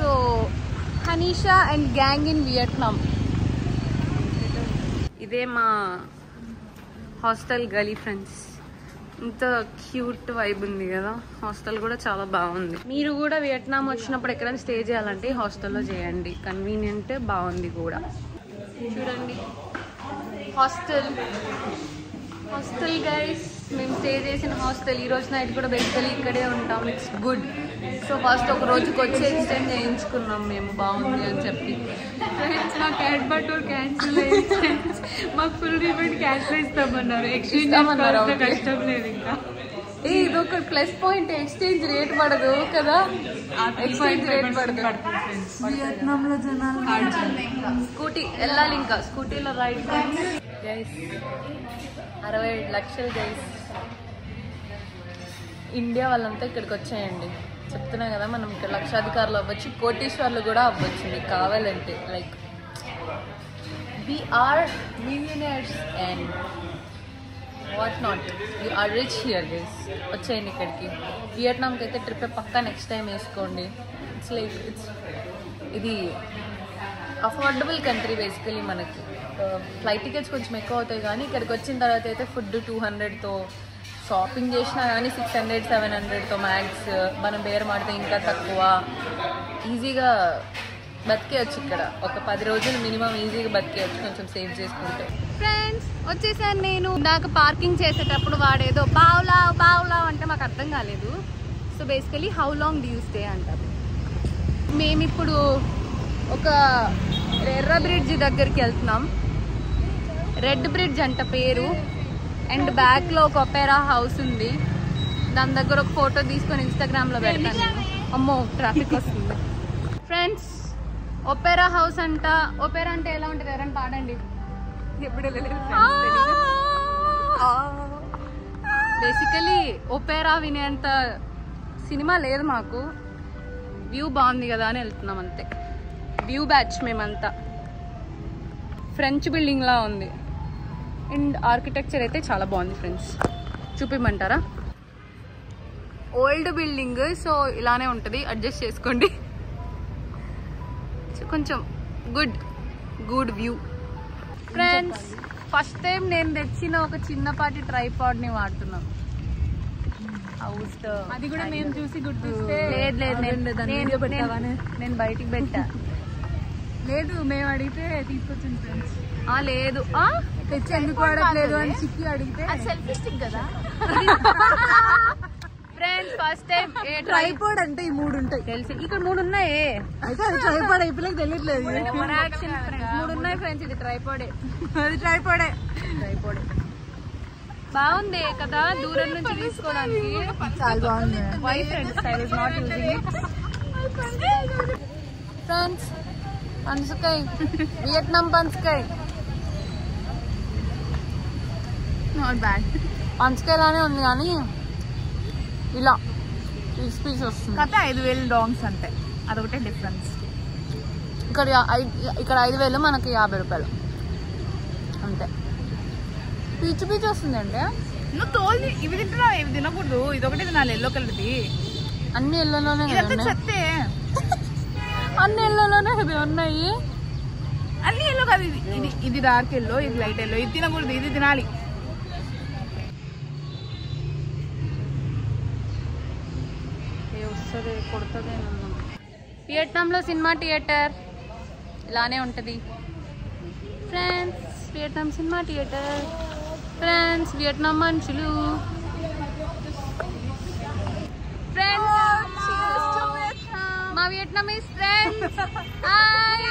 So Hanisha and gang in Vietnam. ఇదే మా hostel గలీ friends. ఇంత క్యూట్ వైబ్ ఉంది కదా. హాస్టల్ కూడా చాలా బాగుంది. మీరు కూడా వియట్నాం వచ్చినప్పుడు ఎక్కడైనా స్టే చేయాలంటే హాస్టల్లో చేయండి. కన్వీనియంట్, బాగుంది కూడా. చూడండి హాస్టల్ గైస్. మేము స్టే చేసిన హాస్టల్. ఈరోజు నైట్ కూడా బేసికలీ ఇక్కడే ఉంటాం. It's good. సో ఫస్ట్ ఒక రోజుకి వచ్చి ఎక్స్టెండ్ చేయించుకున్నాం మేము, బాగుంది అని చెప్పి. మా క్యాట్ బట్టూర్ క్యాన్సిల్ అయ్యింది. మాకు ఫుల్ రిఫండ్ క్యాన్సిల్ ఇస్తామన్నారు. ఎక్స్చేంజ్ కష్టం లేదు ఇంకా. ఇది ఒక ప్లస్ పాయింట్. ఎక్స్చేంజ్ రేట్ పడదు కదా. ఎక్స్చేంజ్ రేట్ పడదు. వియత్నాంలో జనాలు స్కూటీ వెళ్ళాలి. ఇంకా స్కూటీలో రైడ్ గైస్. 67 లక్షలు గైస్. ఇండియా వాళ్ళంతా ఇక్కడికి వచ్చాయండి. చెప్తున్నా కదా, మనం ఇక్కడ లక్షాధికారులు అవ్వచ్చు, కోటీశ్వర్లు కూడా అవ్వచ్చు మీకు కావాలంటే. Like we are millionaires and what not. We are rich here guys. వచ్చేయండి ఇక్కడికి. వియట్నాంకి అయితే ట్రిప్ పక్కా నెక్స్ట్ టైం వేసుకోండి. ఇట్స్ లైక్ ఇది అఫోర్డబుల్ కంట్రీ బేసికలీ. మనకి ఫ్లైట్ టికెట్స్ కొంచెం ఎక్కువ అవుతాయి, కానీ ఇక్కడికి వచ్చిన తర్వాత అయితే ఫుడ్ 200తో, షాపింగ్ చేసినా కానీ 600-700తో మ్యాక్స్. మనం బేర్ మాడితే ఇంకా తక్కువ. ఈజీగా బతికేయచ్చు ఇక్కడ. ఒక 10 రోజులు మినిమం ఈజీగా బతికేయచ్చు కొంచెం సేవ్ చేసుకుంటే. ఫ్రెండ్స్ వచ్చేసాను నేను. నాకు పార్కింగ్ చేసేటప్పుడు వాడేదో బావులావ్ అంటే మాకు అర్థం కాలేదు. So basically how long do you stay అంటారు. మేమిప్పుడు ఒక ఎర్ర బ్రిడ్జ్ దగ్గరికి వెళ్తున్నాం. రెడ్ బ్రిడ్జ్ అంట పేరు. అండ్ బ్యాక్లో ఒక ఒపేరా హౌస్ ఉంది. దాని దగ్గర ఒక ఫోటో తీసుకొని ఇన్స్టాగ్రామ్లో పెడతాను. అమ్మో ట్రాఫిక్ వస్తుంది. ఫ్రెండ్స్ ఒపేరా హౌస్ అంట. ఒపేరా అంటే ఎలా ఉంటుంది? ఎవరైనా పాడండి. బేసికలీ ఒపేరా వినేంత సినిమా లేదు మాకు. వ్యూ బాగుంది కదా అని వెళ్తున్నాం అంతే. వ్యూ బ్యాచ్ మేమంతా. ఫ్రెంచ్ బిల్డింగ్ లా ఉంది. అండ్ ఆర్కిటెక్చర్ అయితే చాలా బాగుంది ఫ్రెండ్స్. చూపిమంటారా? ఓల్డ్ బిల్డింగ్, సో ఇలానే ఉంటుంది. అడ్జస్ట్ చేసుకోండి. కొంచెం good view. Friends first time నేను తెచ్చిన ఒక చిన్నపాటి ట్రైపాడ్ని వాడుతున్నాం. అది కూడా మేము చూసి గుర్తిస్తే. లేదు నేను బయటికి పెట్టా. లేదు మేము అడిగితే తీసుకొచ్చింది ఫ్రెండ్స్. లేదు తెచ్చి ఎందుకు వాడట్లేదు అని చిక్కి అడిగితే సెల్ఫీ స్టిక్ కదా. ఫ్రెండ్స్ ఫస్ట్ టైం ట్రైపాడ్ అంటే ఈ 3 ఉంటాయి తెలుసు. ఇక్కడ 3 ఉన్నాయి. అయితే అది ట్రైపాడ్ అయిపోయి తెలియట్లేదు. 3 ఉన్నాయి ఫ్రెండ్స్. ఇది ట్రైపాడే. అది ట్రైపాడే. బాగుంది కదా దూరం నుంచి తీసుకోవడానికి. చాలా బాగుంది. Why friends I was not using it. Friends పనసకాయ, వియట్నాం పనసకాయ. Not bad. పనసకాయ లానే ఉంది కానీ ఇలా పీస్ వస్తుంది. కథ 5,000 డాంగ్స్ అంటే అదొకటే డిఫరెన్స్. ఇక్కడ 5,000, మనకి 50 రూపాయలు అంతే. పీచు వస్తుంది అంటే. నువ్వు తోలు ఇవి తింటున్నావు, ఇవి తినకూడదు. ఇది ఒకటే తినాలి, ఎల్లో కలర్ది. అన్ని ఎల్లోనే చెత్తే. అన్ని ఎల్లోనే ఇవి ఉన్నాయి. అన్ని ఎల్లో కాదు. ఇది డార్క్ ఎల్లో, ఇది లైట్ ఎల్లో. ఇది తినకూడదు, ఇది తినాలి. వియట్నాంలో సినిమా థియేటర్ ఇలానే ఉంటుంది friends. Vietnam cinema theatre. Friends Vietnam మనుషులు. ఫ్రెండ్స్ మా Vietnamese friends. Hi.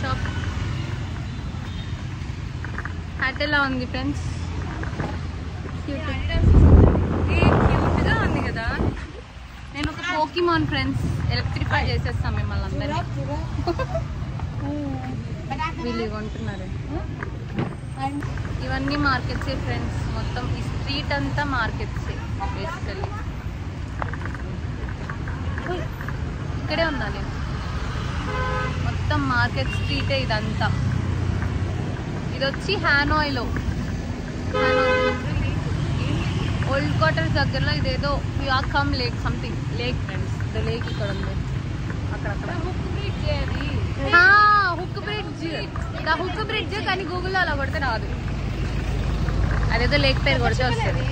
Shop hat ఎలా ఉంది ఫ్రెండ్స్? క్యూట్గా ఉంది కదా. నేను ఒక పోకీమాన్ ఫ్రెండ్స్. ఎలక్ట్రిఫై చేసేస్తాం మిమ్మల్ని అందరినీ. వీళ్ళు కొంటున్నారు. ఇవన్నీ మార్కెట్సే ఫ్రెండ్స్. మొత్తం ఈ స్ట్రీట్ అంతా మార్కెట్సే బేసికల్లీ. ఇక్కడే ఉన్నా నేను. మొత్తం మార్కెట్ స్ట్రీటే ఇదంతా. ఇది వచ్చి హ్యానోయ్లో. ఓల్డ్ క్వార్టర్స్ దగ్గరలో ఇదేదో వ్యాకమ్ lake something lake friends. The lake ఇక్కడ ఉంది. అక్కడ హుక్ బ్రిడ్జ్ కానీ గూగుల్లో అలా కొడితే రాదు. అదేదో లేక్ పేరు కొడితే వస్తుంది.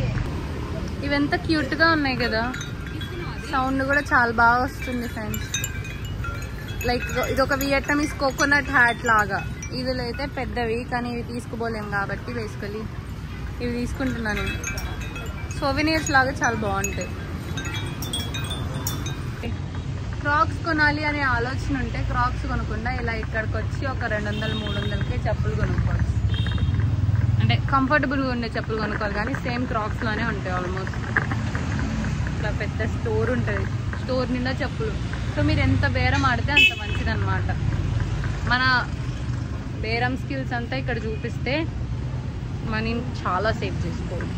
ఇవి ఎంత క్యూట్గా ఉన్నాయి కదా. సౌండ్ కూడా చాలా బాగా వస్తుంది ఫ్రెండ్స్. లైక్ ఇది ఒక వియట్నామీస్ కోకోనట్ హ్యాట్ లాగా. ఇవిలో అయితే పెద్దవి కానీ ఇవి తీసుకుపోలేము కాబట్టి బేసికలీ ఇవి తీసుకుంటున్నాను. సోవెనియర్స్ లాగా చాలా బాగుంటాయి. క్రాక్స్ కొనాలి అనే ఆలోచన ఉంటే క్రాక్స్ కొనకుండా ఇలా ఇక్కడికి వచ్చి ఒక 200-300కే చెప్పులు కొనుక్కోవచ్చు. అంటే కంఫర్టబుల్గా ఉండే చెప్పులు కొనుక్కోవాలి కానీ సేమ్ క్రాక్స్లోనే ఉంటాయి ఆల్మోస్ట్. ఇట్లా పెద్ద స్టోర్ ఉంటుంది. స్టోర్ నిండా చెప్పులు. సో మీరు ఎంత బేరం ఆడితే అంత మంచిదన్నమాట. మన బేరం స్కిల్స్ అంతా ఇక్కడ చూపిస్తే మనీని చాలా సేవ్ చేసుకోవాలి.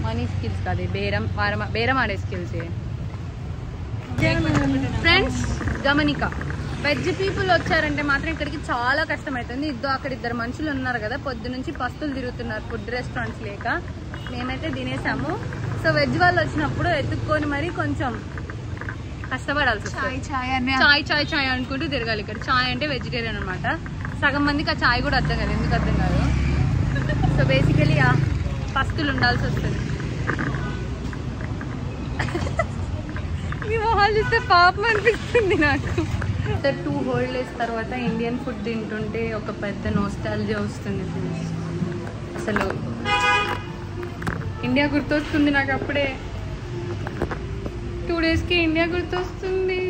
మనీ స్కిల్స్ కాదు, బేరం ఆడే స్కిల్స్. ఫ్రెండ్స్ గమనిక, వెజ్ పీపుల్ వచ్చారంటే మాత్రం ఇక్కడికి చాలా కష్టమవుతుంది. అక్కడ 2 మనుషులు ఉన్నారు కదా, పొద్దు నుంచి పస్తులు తిరుగుతున్నారు ఫుడ్ రెస్టారెంట్స్ లేక. మేమైతే తినేసాము. సో వెజ్ వాళ్ళు వచ్చినప్పుడు ఎత్తుక్కొని మరి కొంచెం కష్టపడాల్సి వస్తుంది. చాయ్ అనుకుంటూ తిరగాలి. ఇక్కడ చాయ్ అంటే వెజిటేరియన్ అనమాట. సగం మందికి ఆ చాయ్ కూడా అర్థం కాదు. ఎందుకు అర్థం కాదు. సో బేసికలీ పస్తులు ఉండాల్సి వస్తుంది. మీ మొహాలు చూస్తే పాపం అనిపిస్తుంది నాకు. 2 హోల్ డేస్ తర్వాత ఇండియన్ ఫుడ్ తింటుంటే ఒక పెద్ద నోస్టాల్జియా వస్తుంది. అసలు ఇండియా గుర్తొస్తుంది నాకు. అప్పుడే 2 డేస్కి ఇండియా గుర్తొస్తుంది.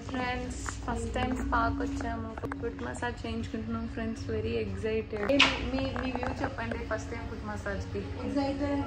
ఫ్రెండ్స్ ఫస్ట్ టైం స్పాకి వచ్చాము. ఫుట్ మసాజ్ చేయించుకుంటున్నాం ఫ్రెండ్స్. Very excited. మీ వ్యూ చెప్పండి ఫస్ట్ టైం ఫుట్ మసాజ్కి. ఎక్సైటెడ్